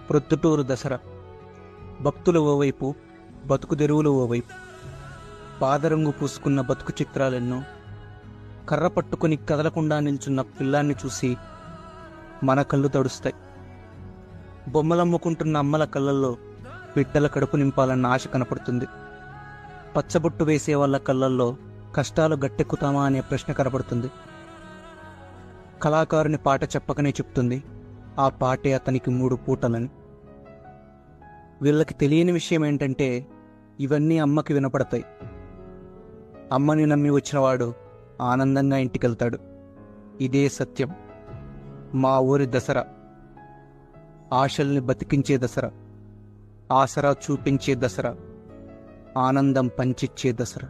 ప్రొద్దుటూరు దసరా. భక్తులు ఓవైపు, బతుకు తెరువులు ఓవైపు. పాదరంగు పూసుకున్న బతుకు చిత్రాలెన్నో. కర్ర పట్టుకుని కదలకుండా నిల్చున్న పిల్లాన్ని చూసి మన కళ్ళు తడుస్తాయి. బొమ్మలమ్ముకుంటున్న అమ్మల కళ్ళల్లో బిడ్డల కడుపు నింపాలన్న ఆశ కనపడుతుంది. పచ్చబొట్టు వేసే వాళ్ళ కళ్ళల్లో కష్టాలు గట్టెక్కుతామా అనే ప్రశ్న కనపడుతుంది. కళాకారుని పాట చెప్పకనే చెప్తుంది ఆ పాటే అతనికి 3 పూటలని. వీళ్ళకి తెలియని విషయం ఏంటంటే ఇవన్నీ అమ్మకి వినపడతాయి. అమ్మని నమ్మి వచ్చినవాడు ఆనందంగా ఇంటికెళ్తాడు. ఇదే సత్యం. మా ఊరి దసరా ఆశల్ని బతికించే దసరా, ఆసరా చూపించే దసరా, ఆనందం పంచిచ్చే దసరా.